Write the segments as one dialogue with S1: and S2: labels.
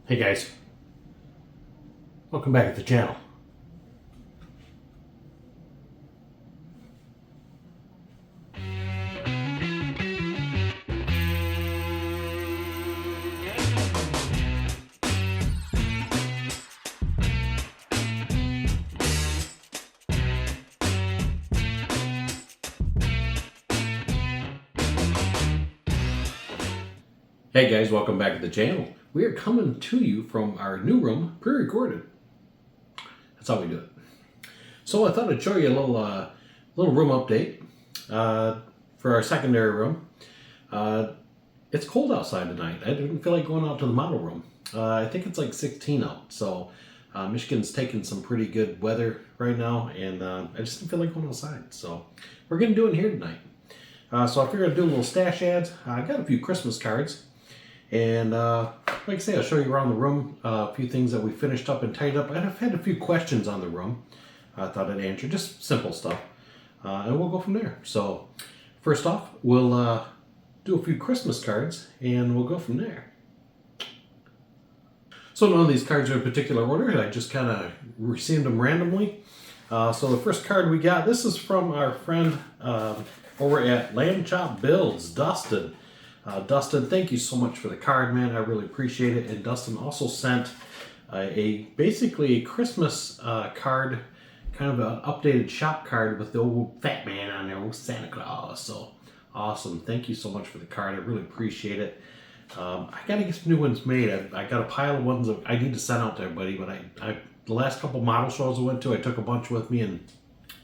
S1: Hey guys, welcome back to the channel. Hey guys, welcome back to the channel. We are coming to you from our new room, pre-recorded. That's how we do it. So I thought I'd show you a little room update for our secondary room. It's cold outside tonight. I didn't feel like going out to the model room. I think it's like 16 out, so Michigan's taking some pretty good weather right now, and I just didn't feel like going outside. So we're gonna do it here tonight. So I figured I'd do a little stash ads. I got a few Christmas cards. And like I say, I'll show you around the room a few things that we finished up and tidied up. I've had a few questions on the room I thought I'd answer, just simple stuff. And we'll go from there. So first off, we'll do a few Christmas cards and we'll go from there. So none of these cards are in particular order. I just kind of received them randomly. So the first card we got, this is from our friend over at Lamb Chop Builds, Dustin. Dustin, thank you so much for the card, man. I really appreciate it. And Dustin also sent basically a Christmas card, kind of an updated shop card with the old fat man on there, old Santa Claus. So awesome. Thank you so much for the card. I really appreciate it. I got to get some new ones made. I got a pile of ones that I need to send out to everybody, but I the last couple model shows I went to, I took a bunch with me and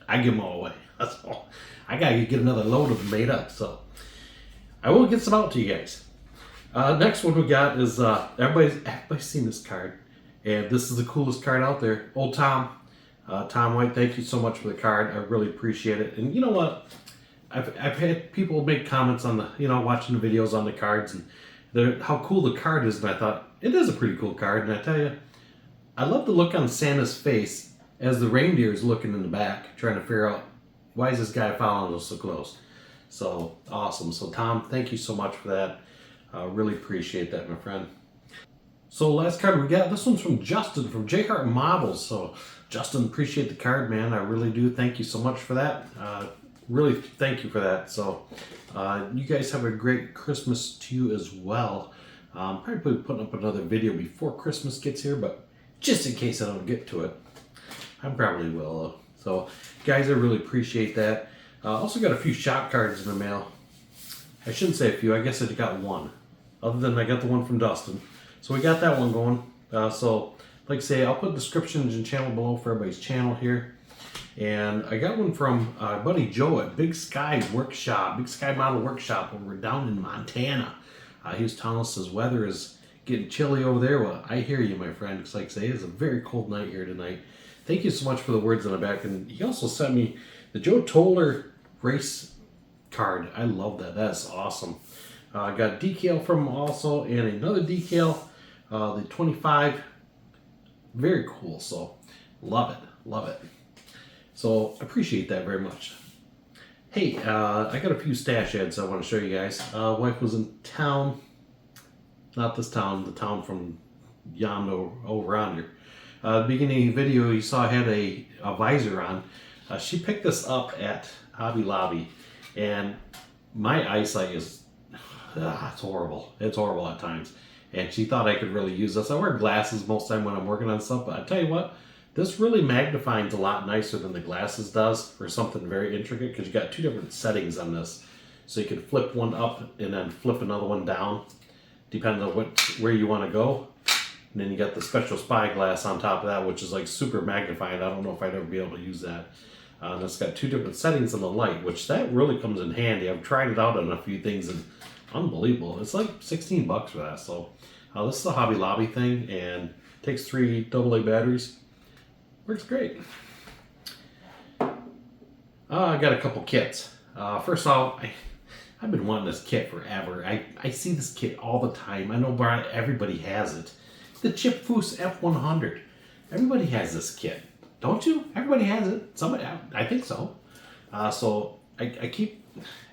S1: I give them all away. That's all. I got to get another load of them made up, so I will get some out to you guys. Next one we got is, everybody's seen this card, and this is the coolest card out there. Old Tom, Tom White, thank you so much for the card. I really appreciate it. And you know what? I've had people make comments on the, watching the videos on the cards and how cool the card is, and I thought, it is a pretty cool card, and I tell you, I love the look on Santa's face as the reindeer is looking in the back, trying to figure out, why is this guy following us so close? So awesome. So Tom, thank you so much for that. Really appreciate that, my friend. So last card we got, this one's from Justin from J Hart Models. So Justin, appreciate the card, man. I really do. Thank you so much for that. Really thank you for that. So you guys have a great Christmas to you as well. Probably putting up another video before Christmas gets here, but just in case I don't get to it, I probably will. So guys, I really appreciate that. Also got a few shop cards in the mail. I shouldn't say a few, I guess I got one. Other than I got the one from Dustin. So we got that one going. So like I say, I'll put descriptions and channel below for everybody's channel here. And I got one from buddy Joe at Big Sky Workshop, Big Sky Model Workshop over down in Montana. He was telling us his weather is getting chilly over there. Well, I hear you, my friend. Because like I say, it's a very cold night here tonight. Thank you so much for the words on the back. And he also sent me the Joe Toller race card. I love that. That's awesome. I got a decal from him also, and another decal, the 25. Very cool. So love it. Love it. So appreciate that very much. Hey, I got a few stash ads I want to show you guys. Wife was in town. Not this town, the town from yonder over yonder. Beginning of the video, you saw I had a visor on. She picked this up at Hobby Lobby, and my eyesight is, it's horrible. It's horrible at times. And she thought I could really use this. I wear glasses most of the time when I'm working on stuff, but I tell you what, this really magnifies a lot nicer than the glasses does for something very intricate, because you got two different settings on this. So you can flip one up and then flip another one down, depending on where you want to go. And then you got the special spyglass on top of that, which is like super magnifying. I don't know if I'd ever be able to use that. And it's got two different settings on the light, which that really comes in handy. I've tried it out on a few things and unbelievable. It's like 16 bucks for that. So this is a Hobby Lobby thing and takes 3 AA batteries. Works great. I got a couple kits. First off, I've been wanting this kit forever. I see this kit all the time. I know everybody has it. The Chip Foose F100. Everybody has this kit. Don't you? Everybody has it. Somebody, I think so. So I keep,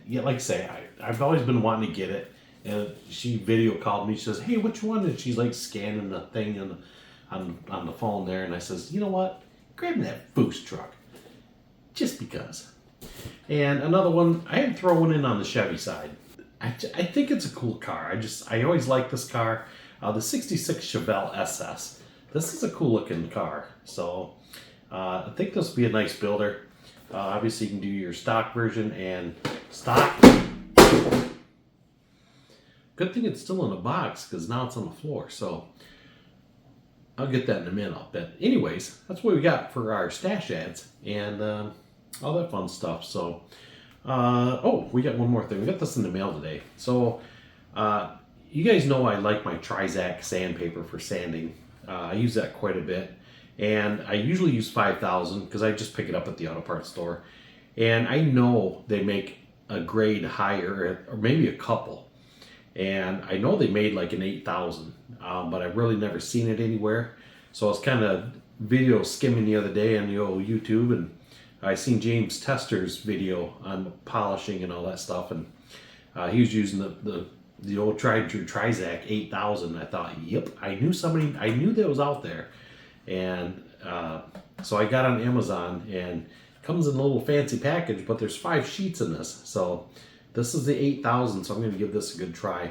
S1: like I say, I've always been wanting to get it. and she video called me. She says, "Hey, which one?" And she's like scanning the thing on the phone there. And I says, "You know what? Grab me that Foos truck, just because." And another one, I had to throw one in on the Chevy side. I think it's a cool car. I always like this car, the '66 Chevelle SS. This is a cool looking car. So I think this will be a nice builder. Obviously, you can do your stock version and stock. Good thing it's still in a box because now it's on the floor. So I'll get that in a minute. But anyways, that's what we got for our stash ads and all that fun stuff. So, oh, we got one more thing. We got this in the mail today. So you guys know I like my Trizac sandpaper for sanding. I use that quite a bit. And I usually use 5,000 because I just pick it up at the auto parts store. And I know they make a grade higher, or maybe a couple. And I know they made like an 8,000, but I've really never seen it anywhere. So I was kind of video skimming the other day on the old YouTube, and I seen James Tester's video on polishing and all that stuff. And he was using the old tried and true Trizac 8,000. I thought, yep, I knew that was out there. And so I got on Amazon, and it comes in a little fancy package, but there's 5 sheets in this. So this is the 8,000, so I'm going to give this a good try.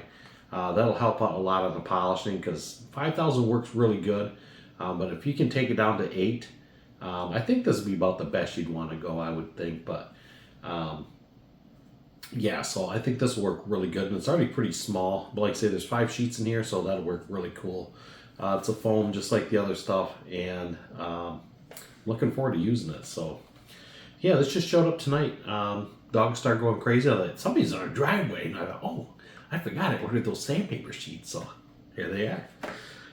S1: That'll help out a lot on the polishing because 5,000 works really good. But if you can take it down to 8, I think this would be about the best you'd want to go, I would think. But yeah, so I think this will work really good. And it's already pretty small. But like I say, there's 5 sheets in here, so that'll work really cool. It's a foam just like the other stuff, and looking forward to using it. So yeah, this just showed up tonight. Dogs started going crazy. I thought, somebody's in our driveway, and I thought, oh, I forgot I ordered those sandpaper sheets. So here they are.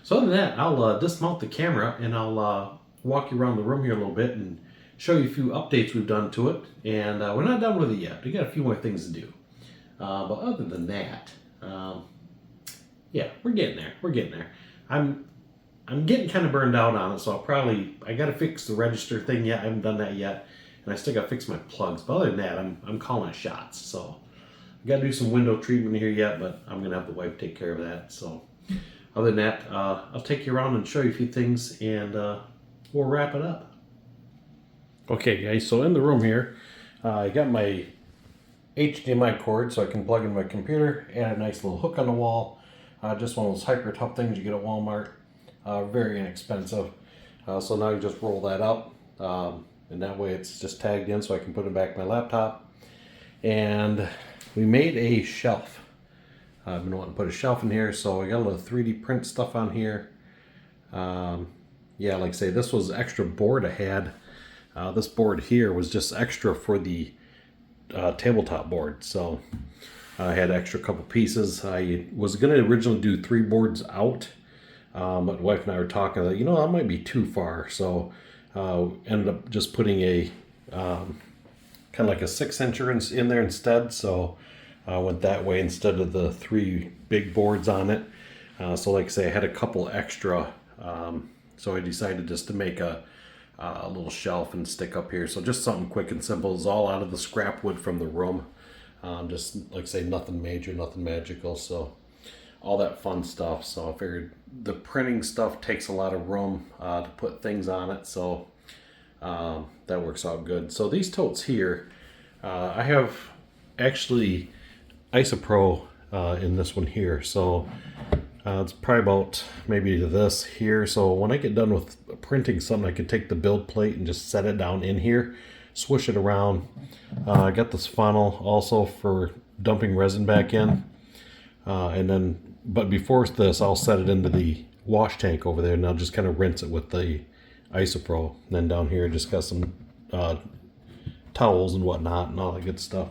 S1: So other than that, I'll dismount the camera, and I'll walk you around the room here a little bit and show you a few updates we've done to it. And we're not done with it yet. We got a few more things to do. But other than that, yeah, we're getting there. We're getting there. I'm getting kind of burned out on it, so I got to fix the register thing yet. I haven't done that yet, and I still got to fix my plugs. But other than that, I'm calling it shots. So I got to do some window treatment here yet, but I'm gonna have the wife take care of that. So other than that, I'll take you around and show you a few things, and we'll wrap it up. Okay, guys. So in the room here, I got my HDMI cord so I can plug in my computer, and a nice little hook on the wall. Just one of those hyper tough things you get at Walmart. Very inexpensive. So now you just roll that up, and that way it's just tagged in so I can put it back in my laptop. And we made a shelf. I've been wanting to put a shelf in here, so I got a little 3D print stuff on here. Yeah, like I say, this was extra board I had. This board here was just extra for the tabletop board, so I had extra couple pieces. I was going to originally do 3 boards out, but my wife and I were talking that, that might be too far. So ended up just putting a kind of like a 6-incher in there instead. So I went that way instead of the 3 big boards on it. So like I say, I had a couple extra. So I decided just to make a little shelf and stick up here. So just something quick and simple. It's all out of the scrap wood from the room. Just like I say, nothing major, nothing magical. So all that fun stuff. So I figured the printing stuff takes a lot of room to put things on it. So that works out good. So these totes here, I have actually Isopro in this one here. So it's probably about maybe this here. So when I get done with printing something, I can take the build plate and just set it down in here, swish it around. I got this funnel also for dumping resin back in. And then, but before this, I'll set it into the wash tank over there, and I'll just kind of rinse it with the Isopro. And then down here, just got some towels and whatnot and all that good stuff.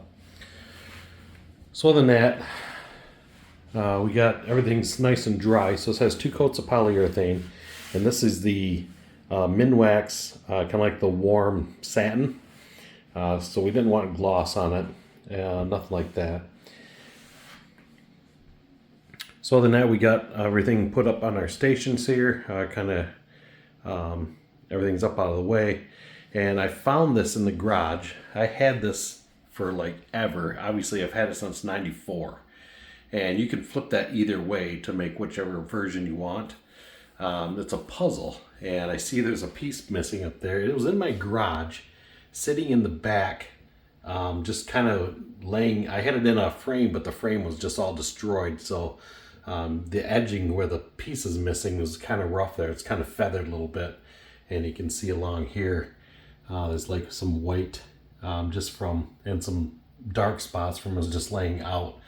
S1: So other than that, we got everything's nice and dry. So this has 2 coats of polyurethane, and this is the Minwax, kind of like the warm satin. So we didn't want gloss on it, nothing like that. So other than that, we got everything put up on our stations here, kind of everything's up out of the way. And I found this in the garage. I had this for like ever. Obviously, I've had it since '94. And you can flip that either way to make whichever version you want. It's a puzzle, and I see there's a piece missing up there. It was in my garage, sitting in the back, just kind of laying. I had it in a frame, but the frame was just all destroyed. So the edging where the piece is missing was kind of rough there. It's kind of feathered a little bit, and you can see along here, there's like some white just from, and some dark spots from us just laying out.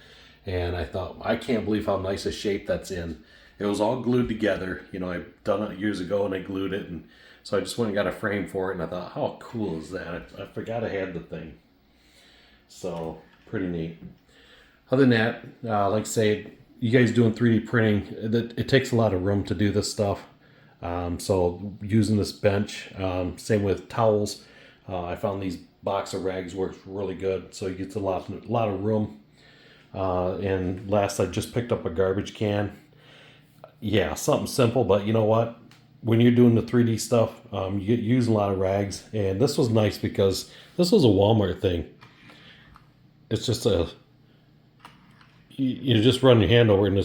S1: And I thought, I can't believe how nice a shape that's in. It was all glued together. You know, I've done it years ago and I glued it. And so I just went and got a frame for it. And I thought, how cool is that? I forgot I had the thing. So pretty neat. Other than that, like I say, you guys doing 3D printing, it takes a lot of room to do this stuff. So using this bench, same with towels. I found these box of rags works really good. So you get a lot of room. And last I just picked up a garbage can. Yeah, something simple, but you know what? When you're doing the 3D stuff, you get using a lot of rags. And this was nice because this was a Walmart thing. It's just you just run your hand over, and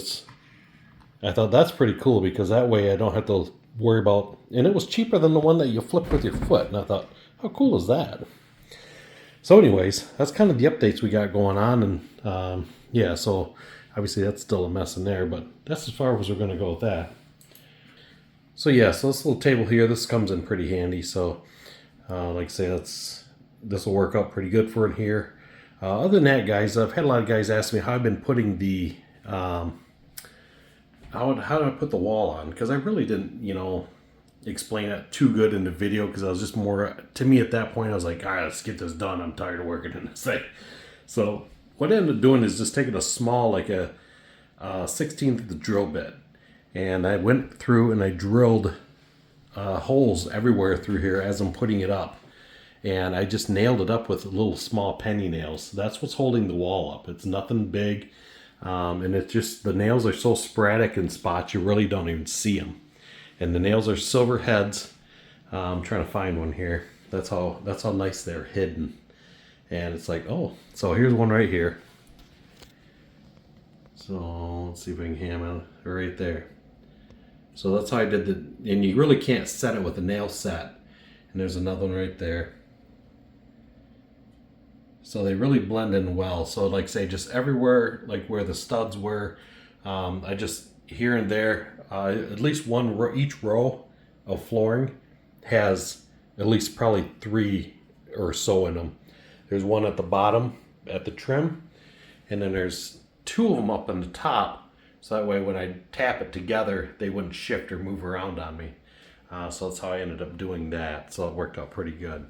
S1: I thought that's pretty cool because that way I don't have to worry about, and it was cheaper than the one that you flip with your foot. And I thought, how cool is that? So anyways, that's kind of the updates we got going on. And yeah, so obviously that's still a mess in there, but that's as far as we're going to go with that. So yeah, so this little table here, this comes in pretty handy. So like I say, this will work out pretty good for it here. Other than that, guys, I've had a lot of guys ask me how I've been putting the, how do I put the wall on? Because I really didn't, you know, explain it too good in the video, because I was just more, to me at that point, I was like, all right, let's get this done. I'm tired of working in this thing. So what I ended up doing is just taking a small, like a 16th of the drill bit, and I went through and I drilled holes everywhere through here as I'm putting it up, and I just nailed it up with little small penny nails. That's what's holding the wall up. It's nothing big, and it's just, the nails are so sporadic in spots you really don't even see them, and the nails are silver heads. I'm trying to find one here. That's how nice they're hidden. And it's like, oh, so here's one right here. So let's see if I can ham it right there. So that's how I did and you really can't set it with a nail set. And there's another one right there. So they really blend in well. So like say just everywhere, like where the studs were, I just here and there, at least one row, each row of flooring has at least probably 3 or so in them. There's one at the bottom at the trim, and then there's 2 of them up on the top, so that way when I tap it together, they wouldn't shift or move around on me. So that's how I ended up doing that, so it worked out pretty good.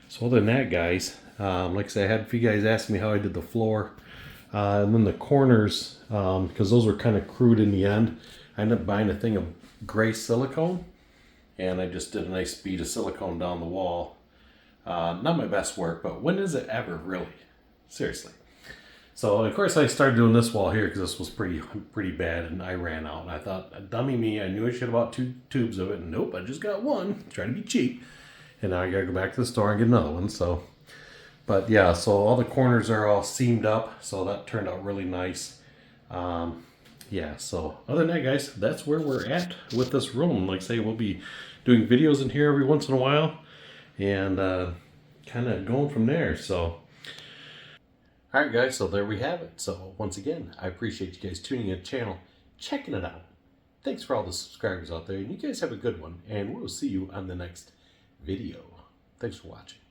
S1: So other than that, guys, like I said, I had a few guys ask me how I did the floor, and then the corners, because those were kind of crude in the end. I ended up buying a thing of gray silicone, and I just did a nice bead of silicone down the wall. Not my best work, but when is it ever, really? Seriously. So of course I started doing this wall here because this was pretty bad, and I ran out. And I thought, dummy me, I knew I should have bought 2 tubes of it, and nope, I just got 1. Trying to be cheap, and now I gotta go back to the store and get another one. So, but yeah, so all the corners are all seamed up, so that turned out really nice. Yeah, so other than that, guys, that's where we're at with this room. Like I say, we'll be doing videos in here every once in a while, and kind of going from there. So all right, guys, so there we have it. So once again, I appreciate you guys tuning in the channel, checking it out. Thanks for all the subscribers out there, and you guys have a good one, and we'll see you on the next video. Thanks for watching.